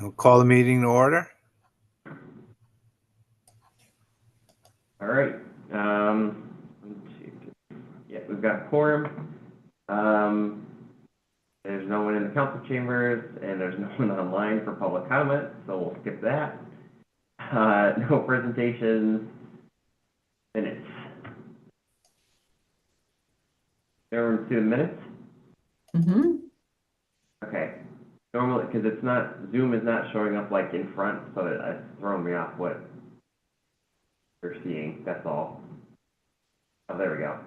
We'll call the meeting to order. All right. Yeah, we've got quorum. There's no one in the council chambers, and there's no one online for public comment, so we'll skip that. No presentations. Minutes. Everyone see the minutes? Mm-hmm. Okay. Normally, because it's not, Zoom is not showing up like in front, so it's throwing me off what you're seeing, that's all. Oh, there we go.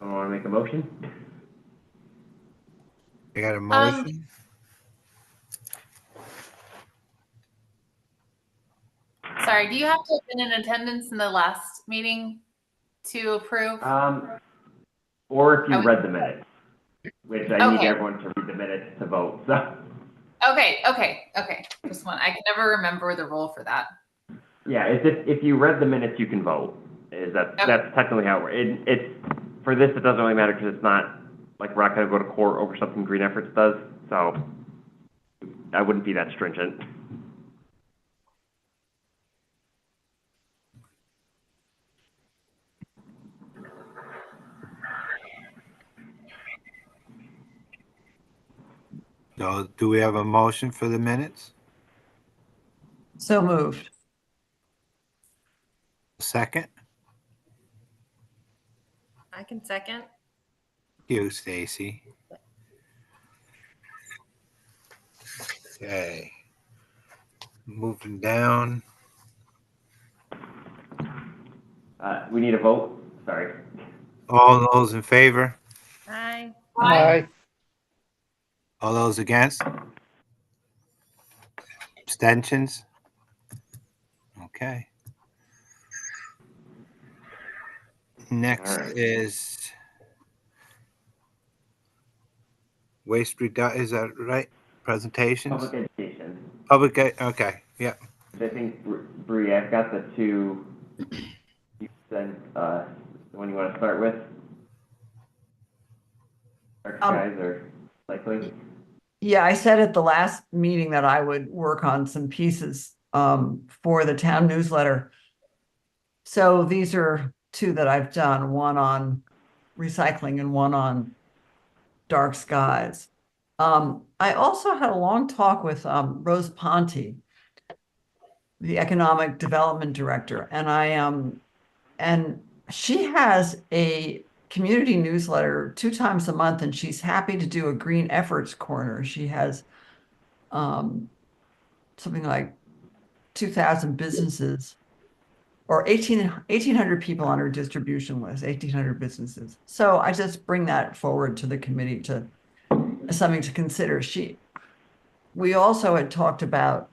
I want to make a motion. I got a motion. Sorry, do you have to have been in attendance in the last meeting to approve? Or if you read the minutes, which I need Okay. everyone to read the minutes to vote, so. Okay. Just one. I can never remember the rule for that. Yeah, if you read the minutes, you can vote. That's technically how it's for this. It doesn't really matter because it's not like we're not going to go to court over something Green Efforts does. So I wouldn't be that stringent. So do we have a motion for the minutes? So moved. Second? I can second. You, Stacy. Okay. Moving down. We need a vote. Sorry. All those in favor? Aye. Aye. All those against? Abstentions? Okay. Next All right. is waste reduction. Is that right? Presentations? Public education. Okay. Yeah. I think Bree, I've got the two you sent. The one you want to start with. Guys are likely. Yeah, I said at the last meeting that I would work on some pieces for the town newsletter. So these are two that I've done, one on recycling and one on dark skies. I also had a long talk with Rose Ponte, the economic development director, and she has a community newsletter 2 times a month, and she's happy to do a green efforts corner. She has something like 2,000 businesses or 1,800 people on her distribution list, 1,800 businesses. So I just bring that forward to the committee to something to consider. We also had talked about,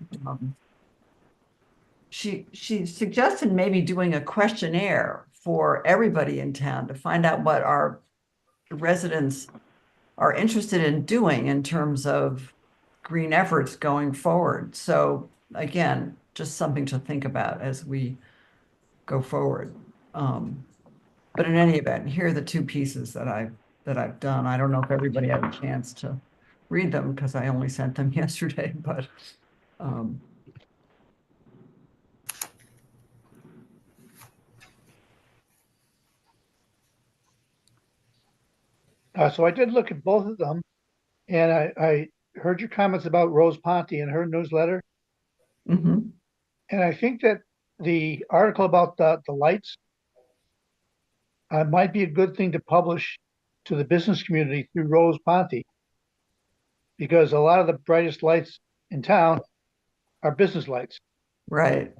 she suggested maybe doing a questionnaire for everybody in town to find out what our residents are interested in doing in terms of green efforts going forward. So again, just something to think about as we go forward. But in any event, here are the two pieces that I've done. I don't know if everybody had a chance to read them because I only sent them yesterday, but So I did look at both of them, and I heard your comments about Rose Ponte and her newsletter. mhm. And I think that the article about the lights might be a good thing to publish to the business community through Rose Ponte, because a lot of the brightest lights in town are business lights. Right.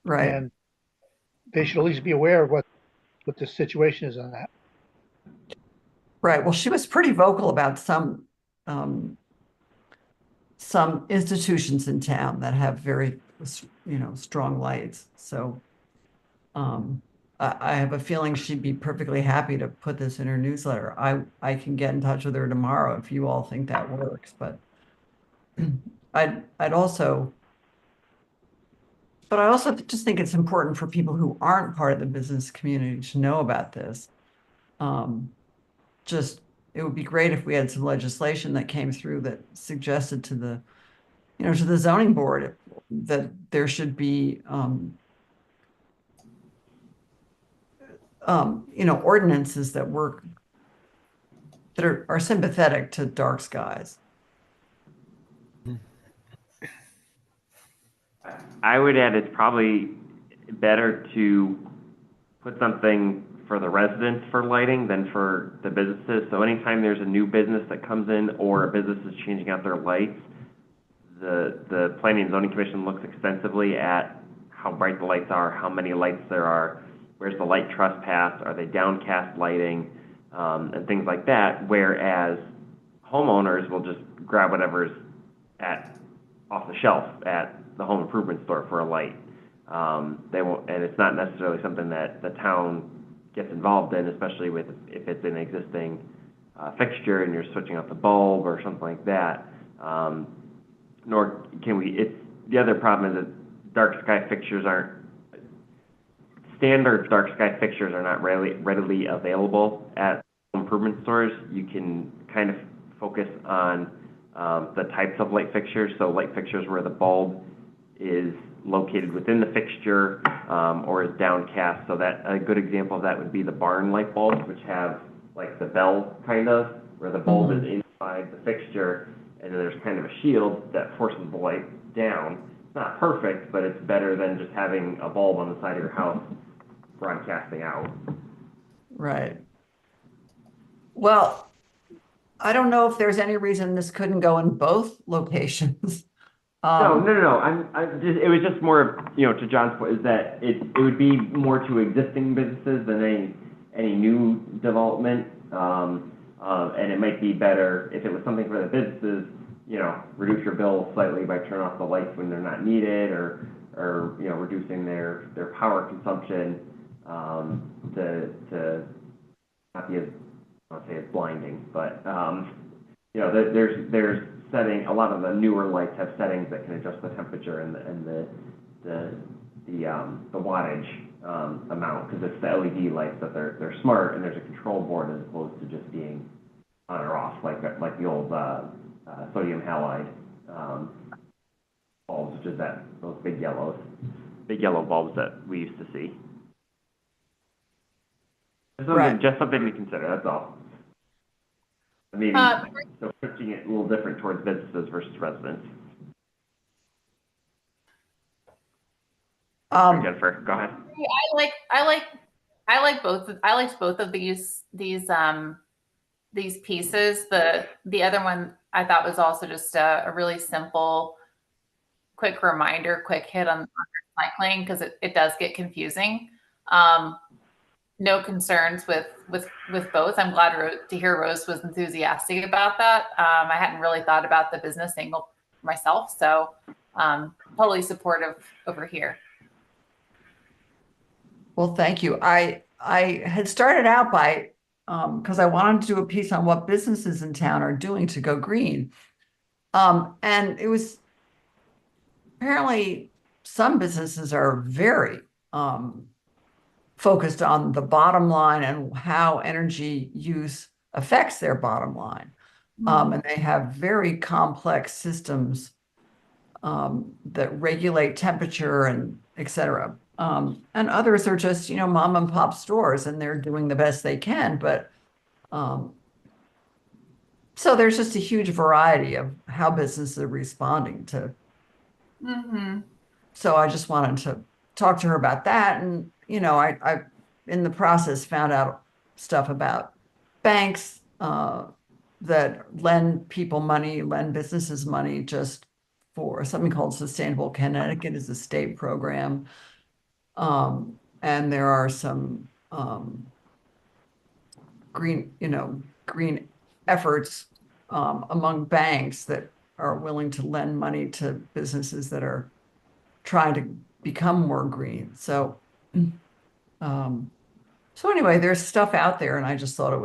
And they should at least be aware of what the situation is on that. Right. Well, she was pretty vocal about some some institutions in town that have very, strong lights. So I have a feeling she'd be perfectly happy to put this in her newsletter. I can get in touch with her tomorrow if you all think that works, but I'd also, but I also just think it's important for people who aren't part of the business community to know about this. Just, it would be great if we had some legislation that came through that suggested to the, to the zoning board that there should be, ordinances that work, that are sympathetic to dark skies. I would add it's probably better to put something for the residents for lighting than for the businesses. So anytime there's a new business that comes in or a business is changing out their lights, the Planning and Zoning Commission looks extensively at how bright the lights are, how many lights there are, where's the light trespass, are they downcast lighting, and things like that, whereas homeowners will just grab whatever's off the shelf at the home improvement store for a light. They won't, and it's not necessarily something that the town gets involved in, especially if it's an existing fixture and you're switching out the bulb or something like that. Nor can we. The other problem is that dark sky fixtures aren't standard. Dark sky fixtures are not readily available at home improvement stores. You can kind of focus on the types of light fixtures. So light fixtures where the bulb is located within the fixture or is downcast. So that a good example of that would be the barn light bulbs, which have like the bell kind of, where the bulb is inside the fixture, and then there's kind of a shield that forces the light down. It's not perfect, but it's better than just having a bulb on the side of your house broadcasting out. Right. Well, I don't know if there's any reason this couldn't go in both locations. No. It was just more of, to John's point, is that it would be more to existing businesses than any new development. And it might be better if it was something for the businesses, reduce your bill slightly by turning off the lights when they're not needed, or reducing their power consumption, to not be as, I don't want to say it's blinding, but there's setting. A lot of the newer lights have settings that can adjust the temperature and the wattage amount, because it's the LED lights that they're smart, and there's a control board as opposed to just being on or off like the old sodium halide bulbs, which is those big yellow bulbs that we used to see. Just something to consider. That's all. Maybe so pushing it a little different towards businesses versus residents. Jennifer, go ahead. I liked both of these pieces. The other one I thought was also just a really simple, quick reminder, quick hit on recycling, because it does get confusing. No concerns with both. I'm glad to hear Rose was enthusiastic about that. I hadn't really thought about the business angle myself, so totally supportive over here. Well, thank you. I had started out by, because I wanted to do a piece on what businesses in town are doing to go green. And it was apparently some businesses are very focused on the bottom line and how energy use affects their bottom line. And they have very complex systems that regulate temperature and et cetera. And others are just, mom and pop stores, and they're doing the best they can. But so there's just a huge variety of how businesses are responding to. So I just wanted to talk to her about that. And, I in the process found out stuff about banks that lend businesses money just for something called Sustainable Connecticut is a state program. And there are some green efforts among banks that are willing to lend money to businesses that are trying to become more green. So, so anyway, there's stuff out there, and I just thought it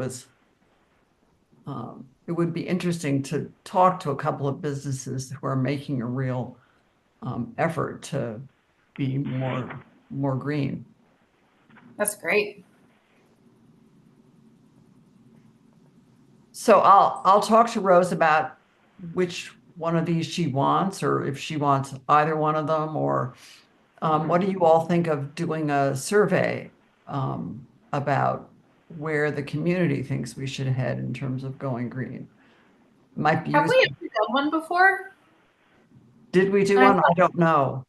would be interesting to talk to a couple of businesses who are making a real effort to be more green. That's great. So I'll talk to Rose about which one of these she wants, or if she wants either one of them, or what do you all think of doing a survey about where the community thinks we should head in terms of going green? Might be Have we useful. ever done one before? Did we do I one? I don't know.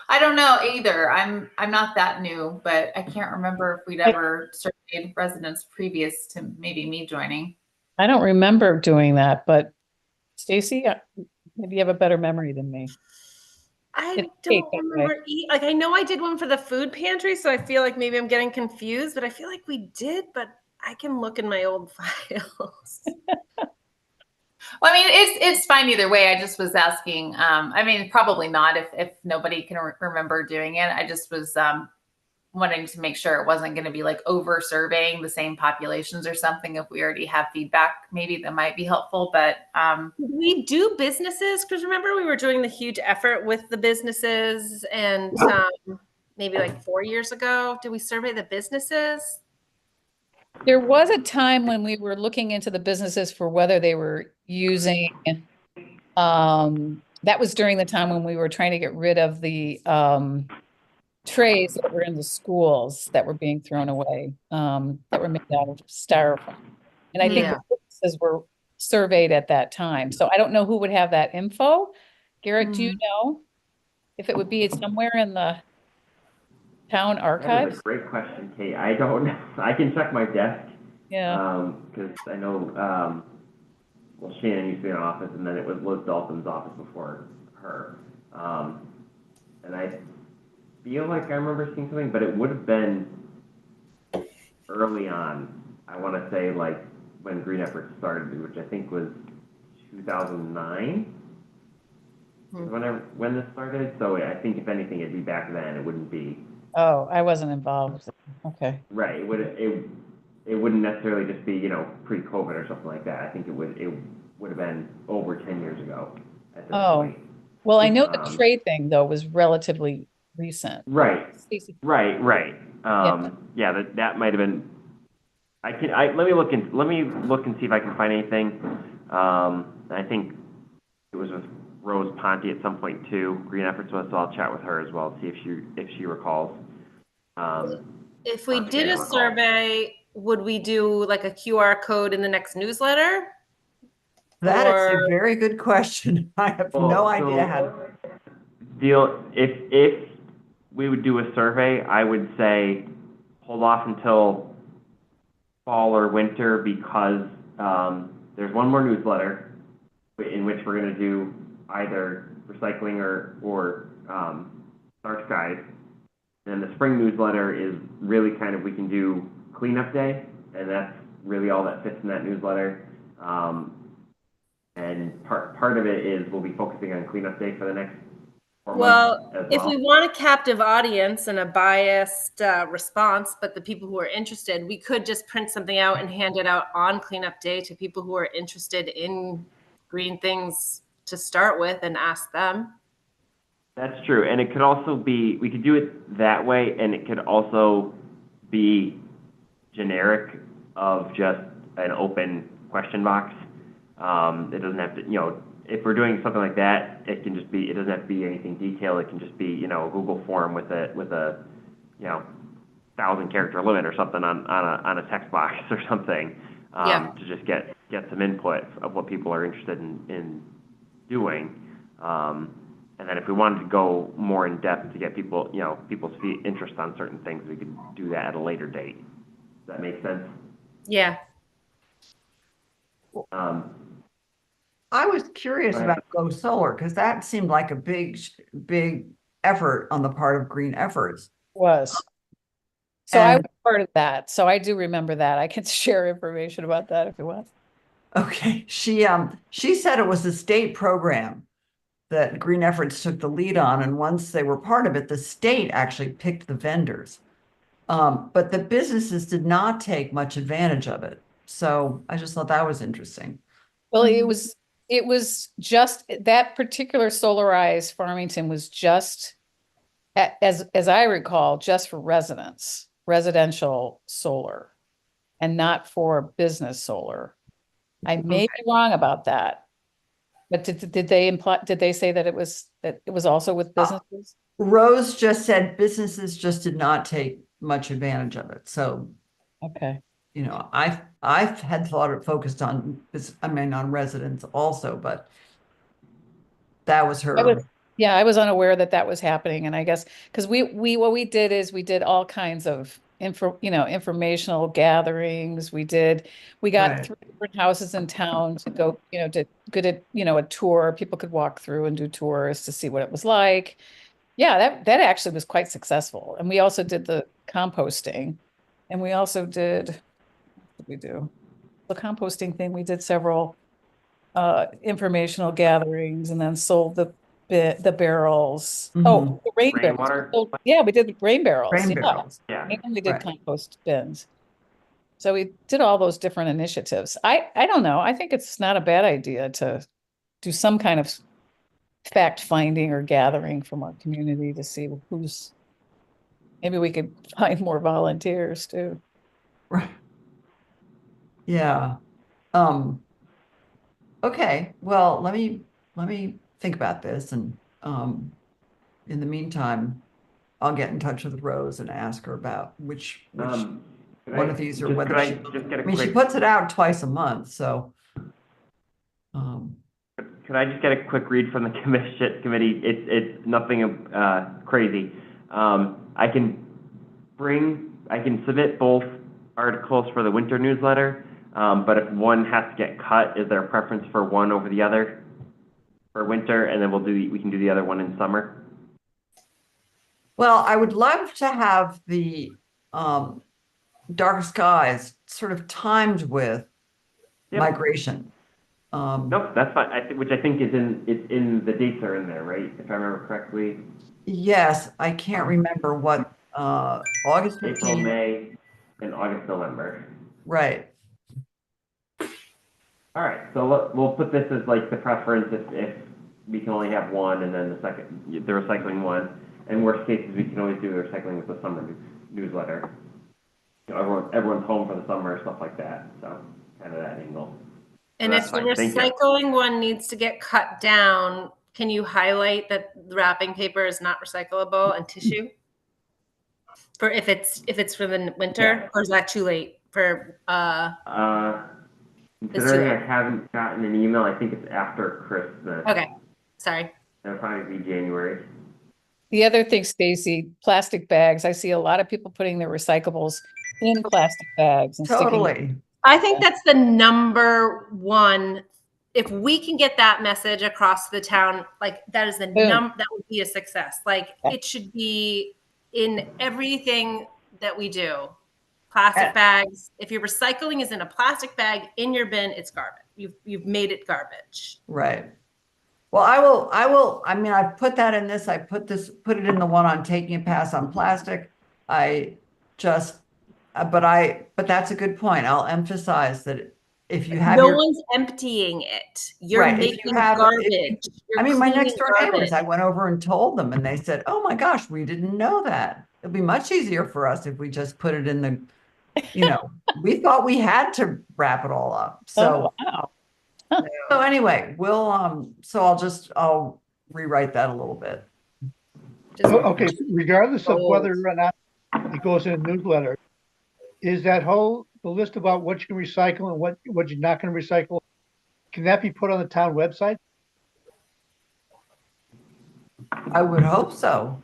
I don't know either. I'm not that new, but I can't remember if we'd ever surveyed residents previous to maybe me joining. I don't remember doing that, but Stacy, maybe you have a better memory than me. I It's don't cake that way. remember. Like, I know I did one for the food pantry, so I feel like maybe I'm getting confused, but I feel like we did, but I can look in my old files. Well, I mean, it's fine either way. I just was asking. I mean, probably not if nobody can remember doing it. I just was wanting to make sure it wasn't going to be like over surveying the same populations or something. If we already have feedback, maybe that might be helpful. But Did we do businesses? Because remember, we were doing the huge effort with the businesses, and maybe like 4 years ago, did we survey the businesses? There was a time when we were looking into the businesses for whether they were using, that was during the time when we were trying to get rid of the trays that were in the schools that were being thrown away, that were made out of styrofoam. And I think Yeah. the businesses were surveyed at that time. So I don't know who would have that info. Garrett, do you know if it would be somewhere in the town That is archives? a great question, Kate. I don't know. I can check my desk. Yeah. Because I know, well, Shannon used to be in office, and then it was Liz Dalton's office before her. And I feel like I remember seeing something, but it would have been early on. I want to say like when Green Efforts started, which I think was 2009. When this started. So I think if anything, it'd be back then. It wouldn't be. Oh, I wasn't involved. Okay. Right. It wouldn't necessarily just be, you know, pre-COVID or something like that. I think it would have been over 10 years ago at this Oh. point. Well, I know the trade thing though was relatively recent. Right. Stacy. Right. Yeah, that might have been. Let me look and see if I can find anything. I think it was with Rose Ponte at some point too. Green Efforts was, so I'll chat with her as well, see if she recalls. If we Or did a Shannon recalls. survey, would we do like a QR code in the next newsletter? That is Or- a very good question. I have no idea how to. If we would do a survey, I would say hold off until fall or winter, because there's one more newsletter in which we're going to do either recycling or Dark Skies. And the spring newsletter is really kind of, we can do cleanup day, and that's really all that fits in that newsletter. And part of it is we'll be focusing on cleanup day for the next 4 months as If we want a captive audience and a biased response, but the people who are interested, we could just print something out and hand it out on cleanup day to people who are interested in green things to start with and ask them. That's true, and it could also be, we could do it that way, and it could also be generic of just an open question box. It doesn't have to, you know, if we're doing something like that, it can just be, it doesn't have to be anything detailed. It can just be, you know, a Google form with a, you know, 1,000-character limit or something on a text box or something, Yeah. to just get some input of what people are interested in doing. And then if we wanted to go more in depth to get people, you know, people's interest on certain things, we could do that at a later date. Does that make sense? Yeah. I was curious Right. about Go Solar because that seemed like a big effort on the part of Green Efforts. Was. So I And- was part of that. So I do remember that. I can share information about that if you want. Okay, she said it was a state program that Green Efforts took the lead on, and once they were part of it, the state actually picked the vendors. But the businesses did not take much advantage of it. So I just thought that was interesting. Well, it was just that particular Solarize Farmington was just as I recall, just for residential solar, and not for business solar. I may be wrong about that. But did they say that it was also with businesses? Rose just said businesses just did not take much advantage of it. So, Okay. you know, I've had thought it focused on this, I mean, on residents also, but that was her. Yeah, I was unaware that that was happening, and I guess because what we did is we did all kinds of informational gatherings. We got Right. 3 different houses in town to go, to get a tour. People could walk through and do tours to see what it was like. Yeah, that actually was quite successful. And we also did the composting, and we also did, what did we do? The composting thing, we did several informational gatherings and then sold the barrels. Oh, the rain barrels. Rainwater? Oh, yeah, we did rain barrels. Rain Yeah. barrels. Yeah. And we did Right. compost bins. So we did all those different initiatives. I don't know. I think it's not a bad idea to do some kind of fact finding or gathering from our community to see maybe we could find more volunteers too. Right. Yeah. Okay, well, let me think about this, and in the meantime, I'll get in touch with Rose and ask her about which Could one I- of these, or just- whether could I she, just get a I mean, she quick, puts it out twice a month, so. could I just get a quick read from the committee? It's nothing, crazy. I can submit both articles for the winter newsletter, but if one has to get cut, is there a preference for one over the other for winter, and then we can do the other one in summer? Well, I would love to have the dark skies sort of timed with Yep. migration. Nope, that's fine. Which I think it's in the dates are in there, right? If I remember correctly. Yes, I can't remember what August April, 15th. May, and August, November. Right. All right, so we'll put this as like the preference if we can only have one, and then the recycling one. And worst cases, we can always do the recycling with the summer newsletter. Everyone's home for the summer, stuff like that. So kind of that angle. And that's if the fine. Thank you. recycling one needs to get cut down, can you highlight that wrapping paper is not recyclable and tissue? For if it's for the winter, or is that too late for Considering I haven't gotten an email, I think it's after Christmas. okay. Sorry. It'll probably be January. The other thing, Stacy, plastic bags. I see a lot of people putting their recyclables in plastic bags and sticking. Totally. I think that's the number one. If we can get that message across the town, like that is the Boom. that would be a success. Like Yeah. it should be in everything that we do. Plastic Yeah. bags. If your recycling is in a plastic bag in your bin, it's garbage. You've made it garbage. Right. Well, I mean, I put that in this, put it in the one on taking a pass on plastic. I just, but that's a good point. I'll emphasize that if you have No one's emptying it. You're Right, if you making have- garbage. You're I mean, my cleaning next door neighbors, I went over and told them, and they said, "Oh my gosh, we didn't know that. It'd be much easier for us if we just put it in the, we thought we had to wrap it all up." So, Oh, wow. so anyway, I'll rewrite that a little bit. Just- Okay, regardless of Oh. whether or not it goes in a newsletter, is the list about what you can recycle and what you're not gonna recycle, can that be put on the town website? I would hope so.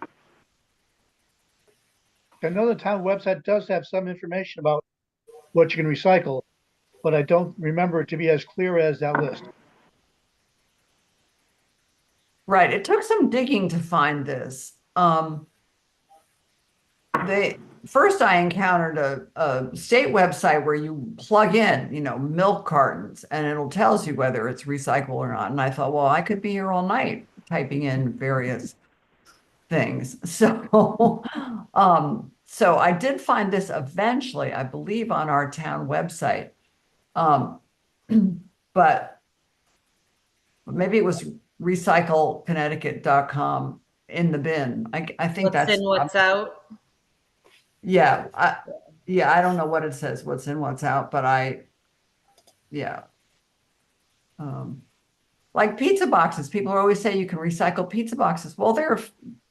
I know the town website does have some information about what you can recycle, but I don't remember it to be as clear as that list. Right. It took some digging to find this. first I encountered a state website where you plug in, milk cartons and it'll tells you whether it's recyclable or not. And I thought, well, I could be here all night typing in various things. So I did find this eventually, I believe, on our town website. But maybe it was recycleconnecticut.com in the bin. I think What's that's in, what's out? yeah, I don't know what it says, what's in, what's out, but yeah. Like pizza boxes, people always say you can recycle pizza boxes. Well, they're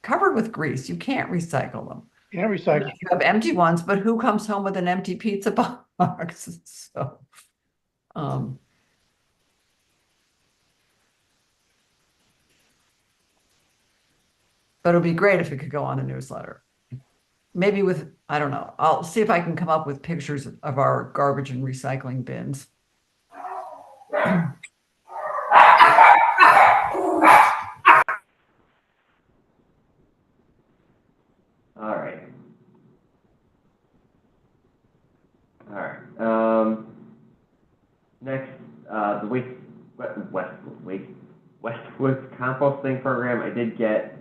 covered with grease. You can't recycle them. Can't recycle. You have empty ones, but who comes home with an empty pizza box? So, but it'd be great if it could go on the newsletter. Maybe with, I don't know, I'll see if I can come up with pictures of our garbage and recycling bins. All right. Next, the Westwoods composting program. I did get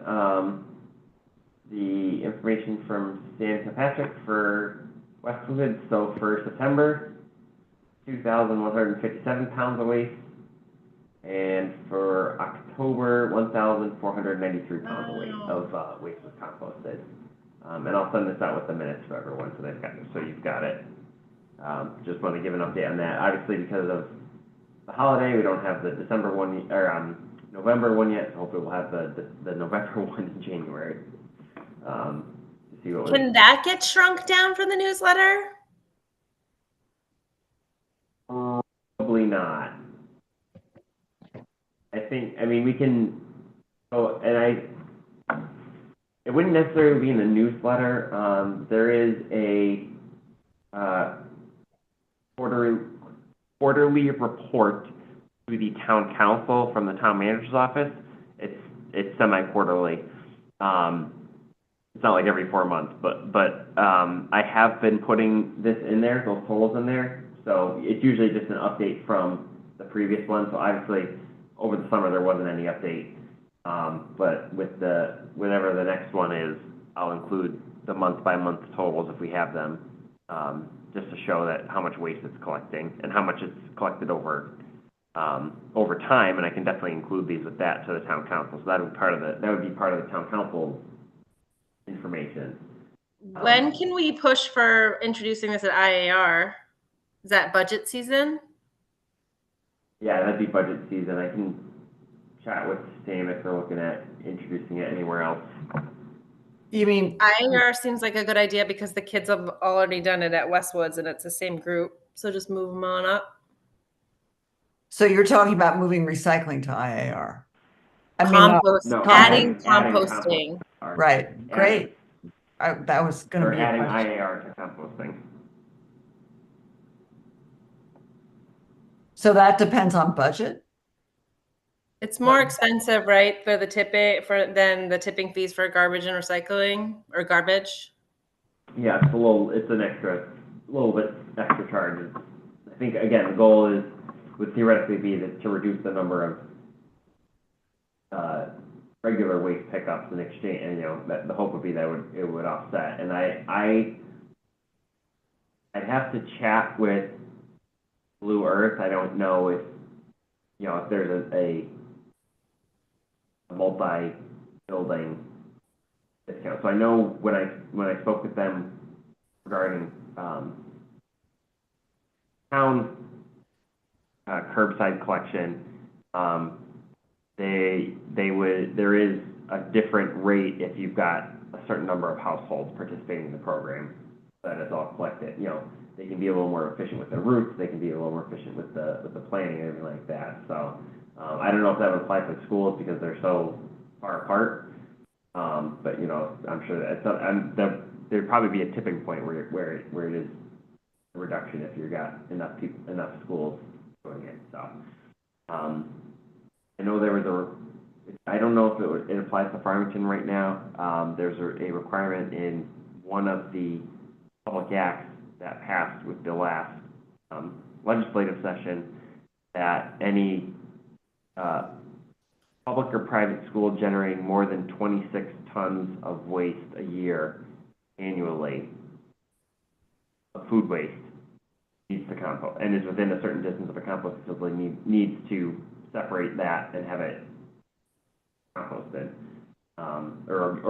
the information from Stan Patrick for Westwoods. So for September, 2,157 pounds of waste, and for October, 1,493 pounds of waste was composted. And I'll send this out with the minutes for everyone, so you've got it. Just want to give an update on that. Obviously, because of the holiday, we don't have the December one or November one yet. So hopefully, we'll have the November one in January. To see what Can that get shrunk down for the newsletter? Probably not. I mean, we can. Oh, and it wouldn't necessarily be in the newsletter. There is a quarterly report to the town council from the town manager's office. It's semi-quarterly. It's not like every 4 months, but I have been putting this in there, those totals in there. So it's usually just an update from the previous one. So obviously, over the summer there wasn't any update. But with whatever the next one is, I'll include the month-by-month totals if we have them, just to show that how much waste it's collecting and how much it's collected over time. And I can definitely include these with that to the town council. So that would be part of the town council information. When can we push for introducing this at IAR? Is that budget season? Yeah, that'd be budget season. I can chat with Sam if they're looking at introducing it anywhere else. You mean IAR seems like a good idea because the kids have already done it at Westwoods and it's the same group. So just move them on up. so you're talking about moving recycling to IAR? I mean, Compost, No, adding adding composting. right, great. That was going to Or be a adding question. IAR to composting. So that depends on budget? It's more expensive, right, for the than the tipping fees for garbage and recycling or garbage. Yeah, it's a little bit extra charges. I think again, the goal would theoretically be to reduce the number of regular waste pickups and exchange, and that the hope would be that it would offset. And I'd have to chat with Blue Earth. I don't know if there's a multi-building discount. So I know when I spoke with them regarding town curbside collection, there is a different rate if you've got a certain number of households participating in the program that is all collected. They can be a little more efficient with their routes. They can be a little more efficient with the planning and everything like that. So I don't know if that would apply to schools because they're so far apart. But I'm sure that there'd probably be a tipping point where it is a reduction if you've got enough schools doing it. So I know there was I don't know if it applies to Farmington right now. There's a requirement in one of the public acts that passed with the last legislative session, that any public or private school generating more than 26 tons of waste a year annually of food waste needs to compost, and is within a certain distance of a compost facility, needs to separate that and have it composted, or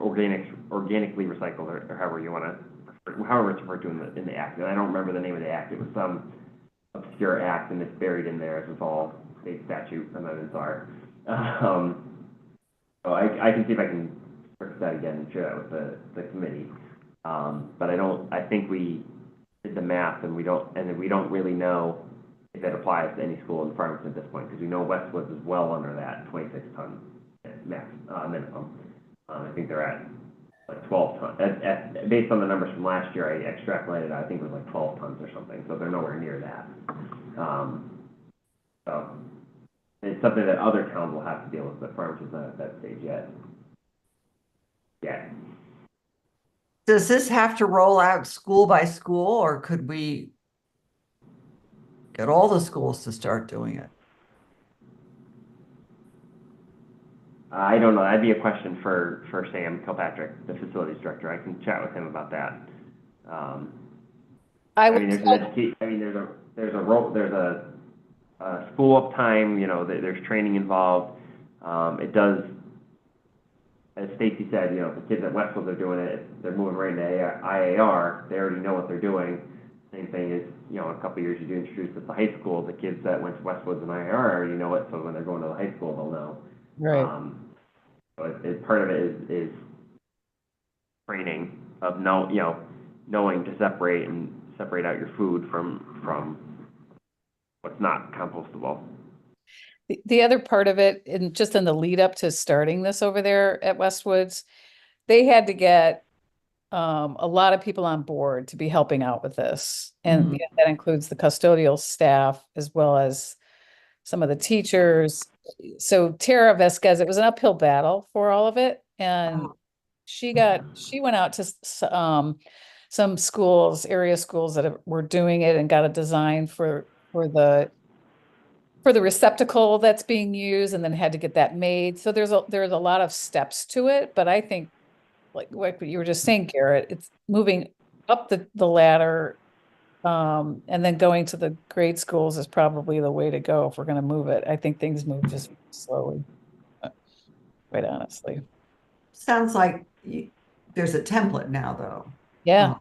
organically recycled, or however you want to, however it's referred to in the act. And I don't remember the name of the act. It was some obscure act, and it's buried in there. It's all state statute, and then it's our. So I can see if I can fix that again and share that with the committee. But I think we did the math, and we don't really know if that applies to any school in Farmington at this point, because we know Westwoods is well under that 26 ton max minimum. I think they're at like 12 tons. Based on the numbers from last year, I extrapolated. I think it was like 12 tons or something. So they're nowhere near that. So it's something that other towns will have to deal with, but Farmington's not at that stage yet. Yeah. Does this have to roll out school by school, or could we get all the schools to start doing it? I don't know. That'd be a question for Sam Kilpatrick, the facilities director. I can chat with him about that. There's a school up time. You know, there's training involved. It does, as Stacy said, you know, the kids at Westfield are doing it. They're moving right into IAR. They already know what they're doing. Same thing is, you know, in a couple of years you do introduce it to high school. The kids that went to Westwoods and IAR already know it, so when they're going to the high school, they'll know. Right. So part of it is training of knowing to separate out your food from what's not compostable. The other part of it, in the lead up to starting this over there at Westwoods, they had to get a lot of people on board to be helping out with this. And yeah, that includes the custodial staff as well as some of the teachers. So Tara Vasquez, it was an uphill battle for all of it. And she went out to some schools, area schools that were doing it, and got a design for the receptacle that's being used, and then had to get that made. So there's a lot of steps to it, but I think, like what you were just saying, Garrett, it's moving up the ladder, and then going to the grade schools is probably the way to go if we're going to move it. I think things move just slowly, quite honestly. Sounds like there's a template now, though. Yeah.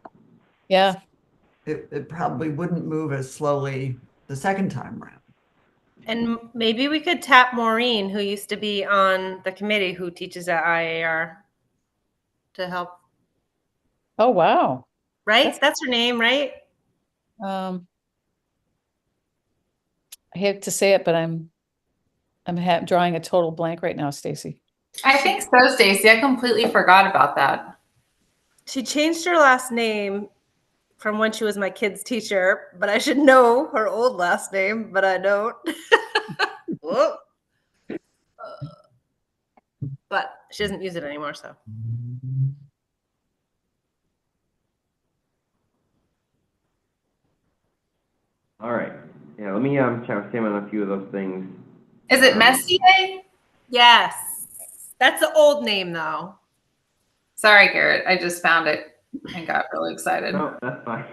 Yeah. It probably wouldn't move as slowly the second time around. And maybe we could tap Maureen, who used to be on the committee who teaches at IAR, to help. Oh, wow. Right? That's her name, right? I hate to say it, but I'm drawing a total blank right now, Stacy. I think so, Stacy. I completely forgot about that. She changed her last name from when she was my kid's teacher, but I should know her old last name, but I don't. Whoa. But she doesn't use it anymore, so. All right. Yeah, let me chat with Sam on a few of those things. Is it Messier? Yes. That's the old name, though. Sorry, Garrett. I just found it and got really excited. No, that's fine.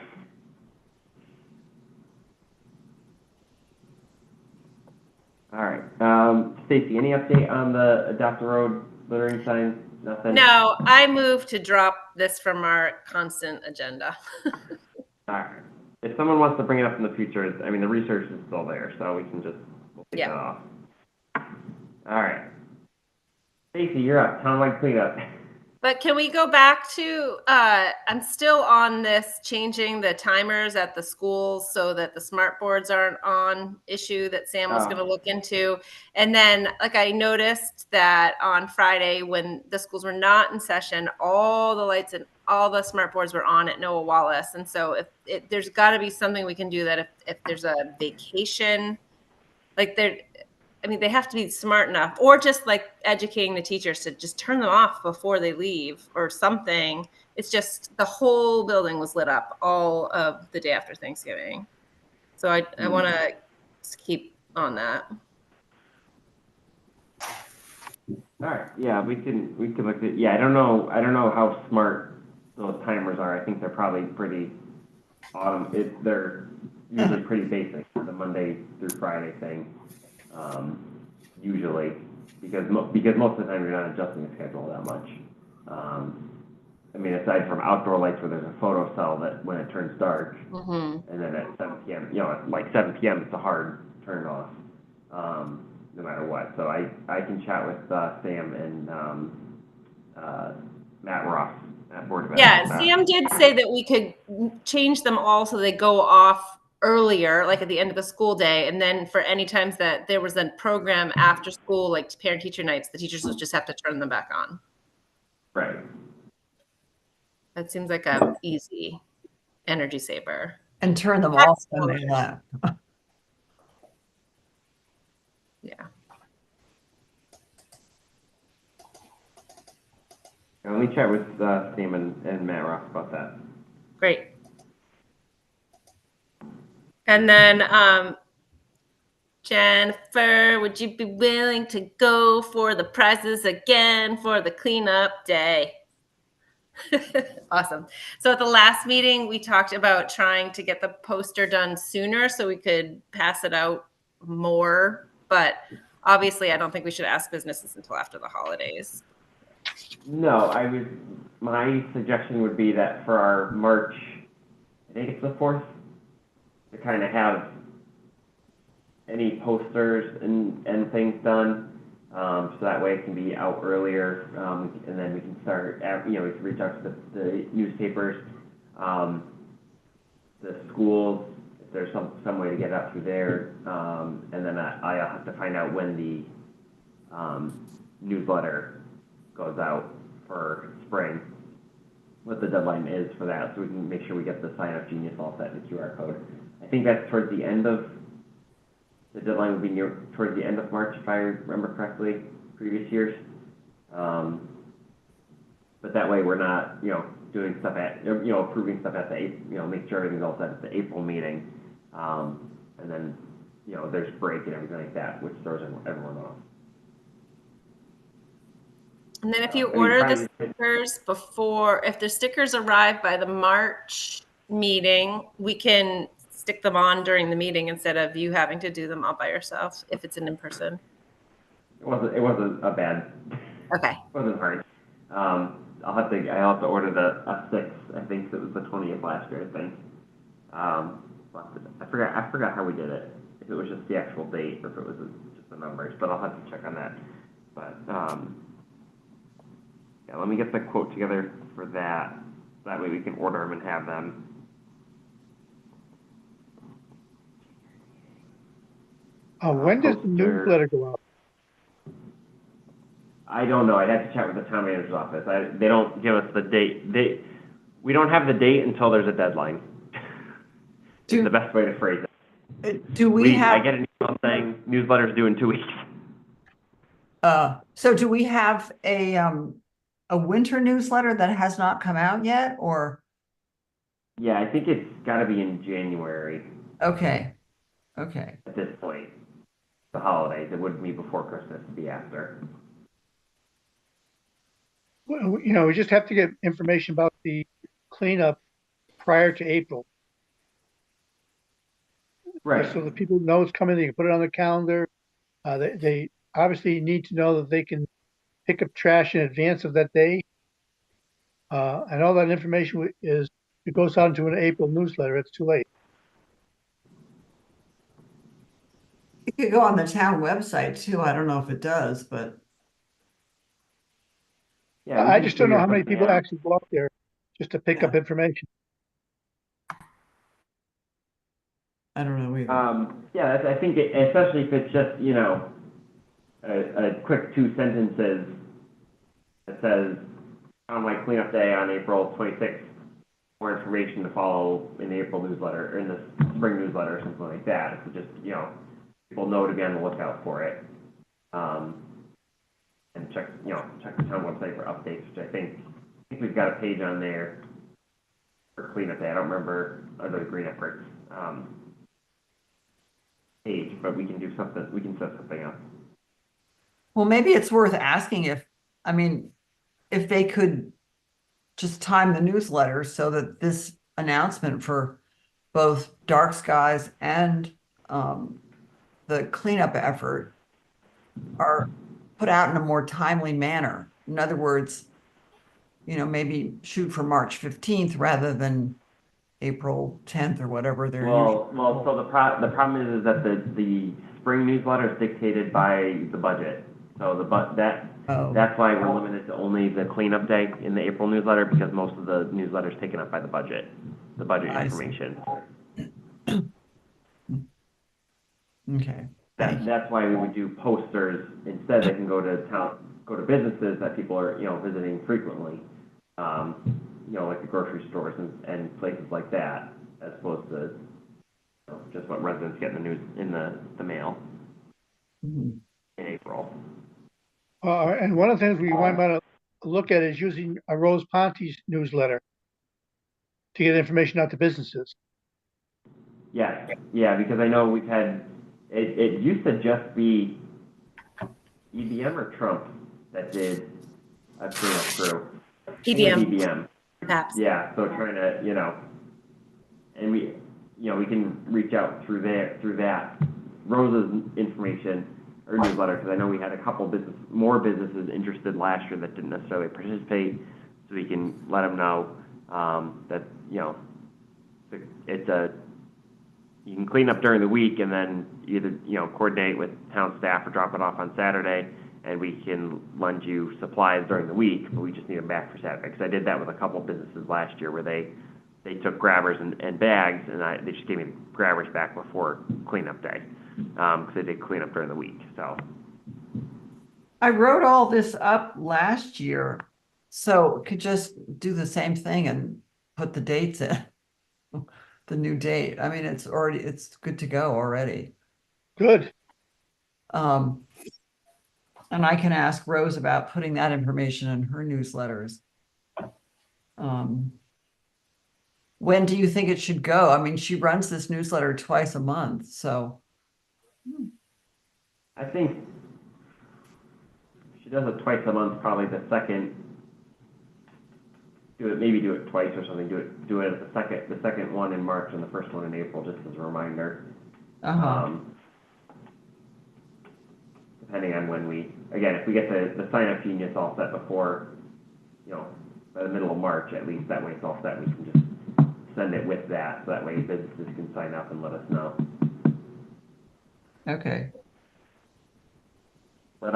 All right. Stacy, any update on the Adopt a Road littering signs? Nothing? No, I moved to drop this from our constant agenda. All right. If someone wants to bring it up in the future, I mean, the research is still there, so we'll take that off. All right. Stacy, you're up. Townwide cleanup. But can we go back to, I'm still on this changing the timers at the schools so that the smart boards aren't on issue that Sam was going to look into. And then, like, I noticed that on Friday when the schools were not in session, all the lights and all the smart boards were on at Noah Wallace. And so there's got to be something we can do that if there's a vacation, like I mean, they have to be smart enough, or just like educating the teachers to just turn them off before they leave or something. It's just the whole building was lit up all of the day after Thanksgiving. So I want to keep on that. All right, yeah, we can look at, yeah, I don't know how smart those timers are. I think they're probably pretty they're usually pretty basic, the Monday through Friday thing, usually, because most of the time you're not adjusting the schedule that much. I mean, aside from outdoor lights where there's a photo cell that when it turns dark, and then at 7 p.m., at like 7 p.m., it's a hard turn off, no matter what. So I can chat with Sam and Matt Ross at Board of Ed. Yeah, Sam did say that we could change them all so they go off earlier, like at the end of the school day, and then for any times that there was a program after school, like parent-teacher nights, the teachers would just have to turn them back on. Right. That seems like a easy energy saver. And turn them off when they left. Yeah. Let me chat with Sam and Matt Ross about that. Great. And then Jennifer, would you be willing to go for the prizes again for the cleanup day? Awesome. So at the last meeting, we talked about trying to get the poster done sooner so we could pass it out more. But obviously, I don't think we should ask businesses until after the holidays. No, my suggestion would be that for our March, I think it's the 4th, to kind of have any posters and things done. So that way it can be out earlier, and then we can start, we can reach out to the newspapers, the schools, if there's some way to get out through there, and then I'll have to find out when the newsletter goes out for spring, what the deadline is for that, so we can make sure we get the Sign Up Genius all set in the QR code. I think that's towards the end of, the deadline would be towards the end of March, if I remember correctly, previous years. But that way we're not, doing stuff approving stuff at the, make sure everything's all set at the April meeting. And then, there's break and everything like that, which throws everyone off. And then if you order the stickers if the stickers arrive by the March meeting, we can stick them on during the meeting instead of you having to do them all by yourself if it's an in-person. It wasn't a bad. Okay. It wasn't hard. I'll have to order the F6. I think it was the 20th last year. I think. I forgot how we did it. If it was just the actual date or if it was just the numbers. But I'll have to check on that. But yeah, let me get the quote together for that. That way we can order them and have them. When does the newsletter go out? I don't know. I'd have to chat with the town manager's office. They don't give us the date. We don't have the date until there's a deadline. Is the best way to phrase it. Do we have? I get an email saying newsletter's due in 2 weeks. So do we have a winter newsletter that has not come out yet, or? Yeah, I think it's got to be in January. Okay. At this point, the holidays. It wouldn't be before Christmas. It'd be after. Well, we just have to get information about the cleanup prior to April. Right. So that people know it's coming, they can put it on their calendar. They obviously need to know that they can pick up trash in advance of that day. And all that information it goes out into an April newsletter. It's too late. It could go on the town website too. I don't know if it does, but. Yeah, I just don't know how many something people out. actually go up there just to pick up information. I don't know either. Yeah, I think especially if it's just, a quick 2 sentences that says, Townwide Cleanup Day on April 26th. More information to follow in the April newsletter, or in the spring newsletter, or something like that. If we just, people know to be on the lookout for it. And check the town website for updates, which I think we've got a page on there for cleanup day. I don't remember other green efforts, page, but we can do something, we can set something up. Well, maybe it's worth asking if they could just time the newsletter so that this announcement for both Dark Skies and the cleanup effort are put out in a more timely manner. In other words, maybe shoot for March 15th rather than April 10th or whatever they're Well, usually. so the problem is that the spring newsletter is dictated by the budget. So Oh, that's why we're limited to only the cleanup day in the April newsletter, because most of the newsletter is taken up by the budget I see. information. okay. Thank you. That's why we would do posters instead. They can go to businesses that people are, visiting frequently. Like the grocery stores and places like that, as opposed to just what residents get in the news in the mail Mhm. in April. And one of the things we might want to look at is using a Rose Ponte's newsletter to get information out to businesses. Yeah, because I know we've had, it used to just be EBM or Trump that did a cleanup crew. PBM, EBM. perhaps. Yeah, so trying to, and we can reach out through that Rose's information or newsletter, because I know we had a couple more businesses interested last year that didn't necessarily participate, so we can let them know that you can clean up during the week and then either coordinate with town staff or drop it off on Saturday, and we can lend you supplies during the week, but we just need them back for Saturday. Because I did that with a couple businesses last year where they took grabbers and bags, and they just gave me the grabbers back before cleanup day, because they did clean up during the week. So I wrote all this up last year, so could just do the same thing and put the dates in, the new date. It's good to go already. Good. And I can ask Rose about putting that information in her newsletters. When do you think it should go? She runs this newsletter twice a month, so. I think she does it twice a month, probably the second. Do it twice or something. Do it at the second one in March and the first one in April, just as a reminder. Depending on when if we get the sign-up genius all set before, by the middle of March at least, that way it's all set. We can just send it with that, so that way businesses can sign up and let us know. Okay. But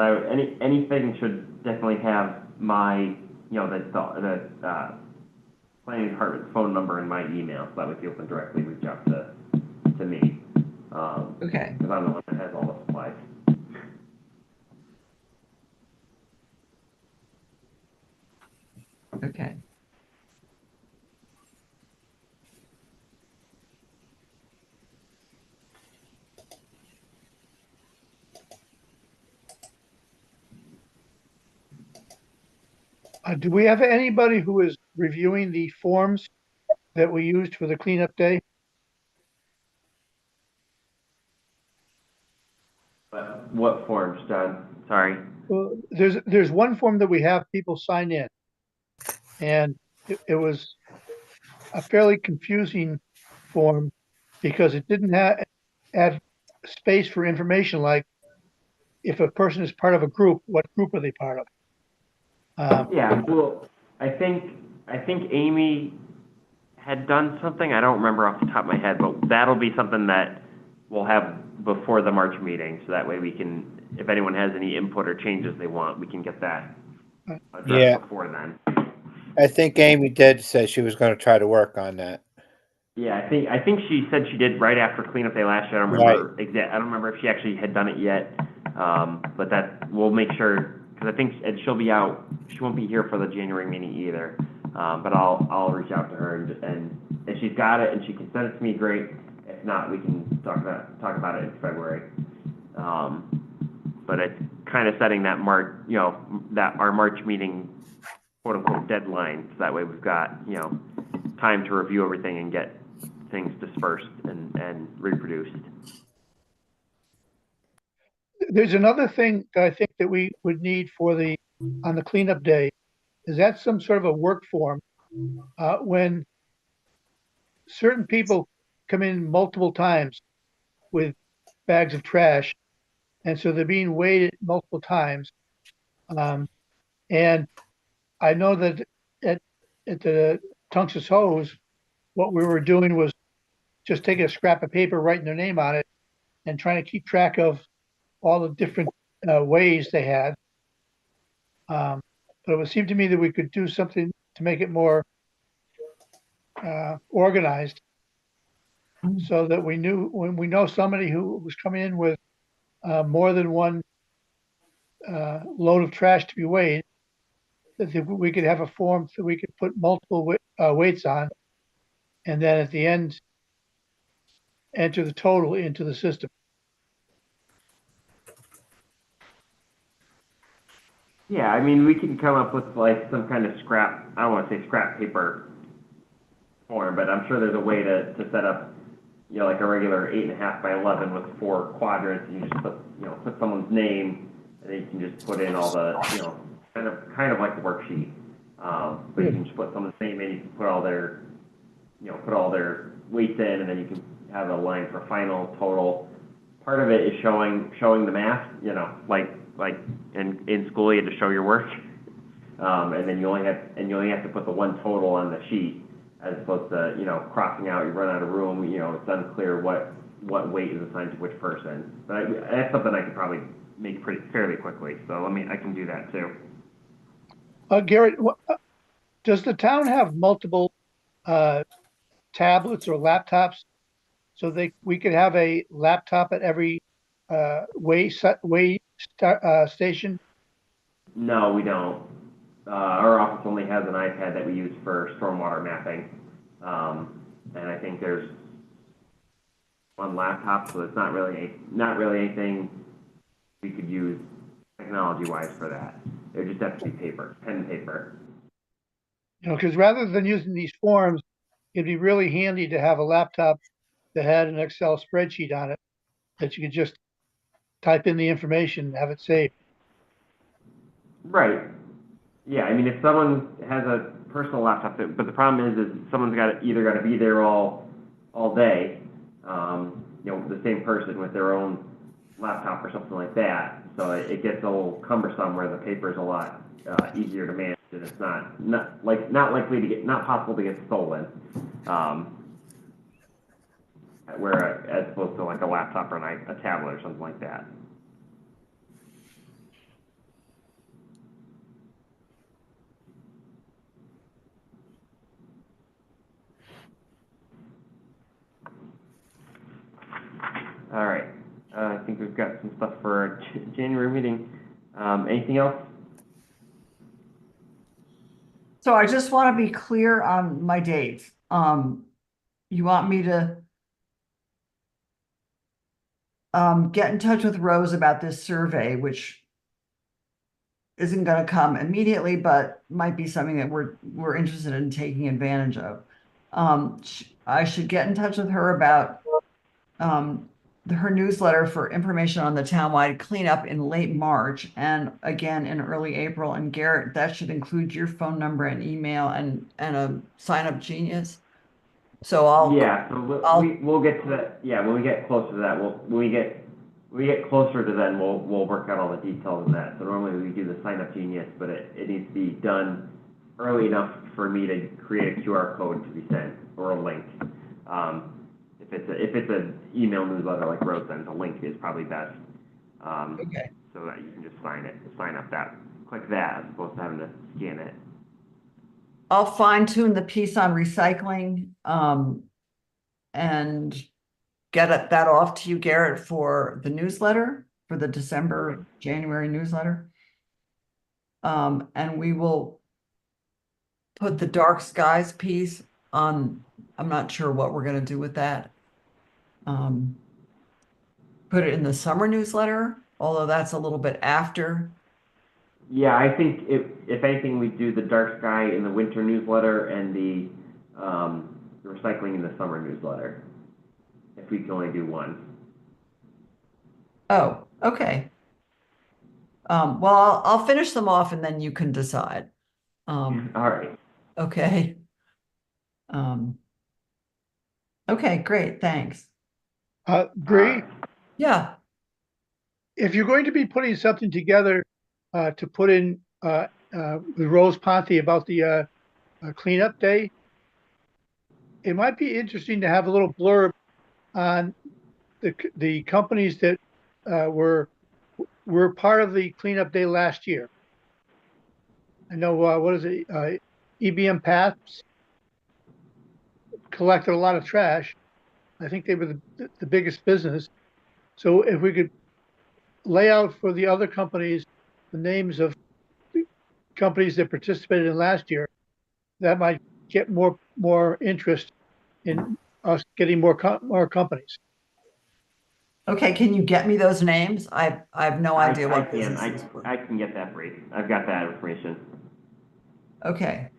anything should definitely have my, the planning department's phone number and my email, so that way people can directly reach out to me. Okay. Because I'm the one that has all the supplies. Okay. Do we have anybody who is reviewing the forms that we used for the cleanup day? But what forms, John? Sorry. Well, there's one form that we have people sign in. And it was a fairly confusing form because it didn't add space for information like if a person is part of a group, what group are they part of? Yeah, well, I think Amy had done something. I don't remember off the top of my head, but that'll be something that we'll have before the March meeting, so that way we can, if anyone has any input or changes they want, we can get that addressed before then. I think Amy did say she was going to try to work on that. Yeah, I think she said she did right after cleanup day last year. I don't remember I don't remember if she actually had done it yet, but that we'll make sure, because I think she'll be out. She won't be here for the January meeting either. But I'll reach out to her and if she's got it and she can send it to me, great. If not, we can talk about it in February. But it kind of setting that that our March meeting, quote unquote, deadline. So that way we've got, time to review everything and get things dispersed and reproduced. There's another thing that I think that we would need on the cleanup day, is that some sort of a work form, when certain people come in multiple times with bags of trash, and so they're being weighed multiple times. And I know that at the Tungus Hose, what we were doing was just taking a scrap of paper, writing their name on it, and trying to keep track of all the different ways they had. But it would seem to me that we could do something to make it more organized, so that when we know somebody who was coming in with more than one load of trash to be weighed, that we could have a form so we could put multiple weights on, and then at the end, enter the total into the system. Yeah, I mean, we can come up with like some kind of scrap, I don't want to say scrap paper form, but I'm sure there's a way to set up, like a regular 8.5 by 11 with 4 quadrants, and you just put someone's name, and then you can just put in all the, kind of like the worksheet. But you can just put someone's name in, you can put all their weights in, and then you can have a line for final total. Part of it is showing the math, like in school you had to show your work, and then you only have to put the one total on the sheet, as opposed to crossing out. You run out of room, it's unclear what weight is assigned to which person. But that's something I could probably make fairly quickly. So I can do that too. Garrett, does the town have multiple tablets or laptops, so we could have a laptop at every station? No, we don't. Our office only has an iPad that we use for stormwater mapping, and I think there's one laptop, so it's not really anything we could use technology-wise for that. It would just have to be pen and paper. Because rather than using these forms, it'd be really handy to have a laptop that had an Excel spreadsheet on it that you could just type in the information and have it saved. Right. Yeah, I mean, if someone has a personal laptop, but the problem is someone's either got to be there all day, the same person with their own laptop or something like that. So it gets a little cumbersome where the paper is a lot easier to manage, and it's not possible to get stolen. Where as opposed to like a laptop or a tablet or something like that. All right. I think we've got some stuff for our January meeting. Anything else? So I just want to be clear on my dates. You want me to get in touch with Rose about this survey, which isn't going to come immediately, but might be something that we're interested in taking advantage of. I should get in touch with her about her newsletter for information on the townwide cleanup in late March and again in early April. And Garrett, that should include your phone number and email and a Sign Up Genius. So we'll get to that. Yeah, when we get closer to that, when we get closer to then, we'll work out all the details in that. So normally we do the Sign Up Genius, but it needs to be done early enough for me to create a QR code to be sent or a link. If it's an email newsletter like Rose sends, a link is probably best. Okay. So that you can just sign up click that as opposed to having to scan it. I'll fine tune the piece on recycling and get that off to you, Garrett, for the newsletter, for the January newsletter. And we will put the dark skies piece on. I'm not sure what we're going to do with that. Put it in the summer newsletter although that's a little bit after. Yeah, I think if anything, we do the dark sky in the winter newsletter and the recycling in the summer newsletter. If we can only do one. Oh, okay. Well, I'll finish them off and then you can decide. All right. Okay. Okay, great, thanks. Bree, Yeah, if you're going to be putting something together, to put in, with Rose Ponte about the, cleanup day, it might be interesting to have a little blurb on the companies that, were part of the cleanup day last year. I know, what is it, EBM Paths collected a lot of trash. I think they were the biggest business. So if we could lay out for the other companies, the names of the companies that participated in last year, that might get more interest in us getting more companies. okay, can you get me those names? I have no idea I what businesses were. I can get that for you. I've got that information. Okay.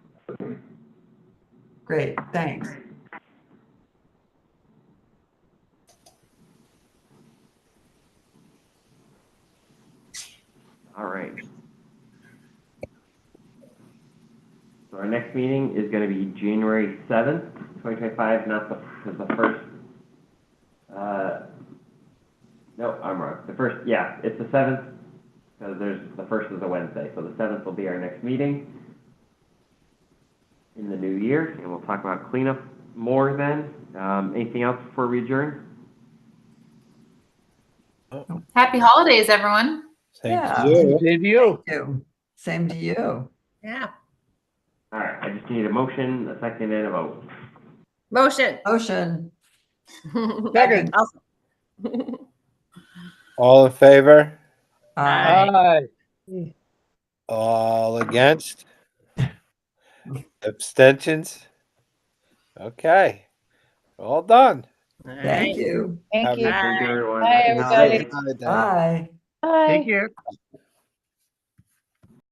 Great, thanks. All right. So our next meeting is going to be January 7th, 2025, not the first. No, I'm wrong. The first, yeah, it's the 7th, because the first is a Wednesday. So the 7th will be our next meeting in the new year, and we'll talk about cleanup more then. Anything else before we adjourn? Happy holidays, everyone. Thank Yeah. you. Same to you. Thank you. Same to you. Yeah. All right, I just need a motion, a second, and a vote. Motion. Motion. Second. All in favor? Aye. Aye. All against? Abstentions? Okay, all done. All Thank right. you. Thank Have a you. Thank you, everyone. Bye, Happy everybody. holidays. Bye. Bye. Take care.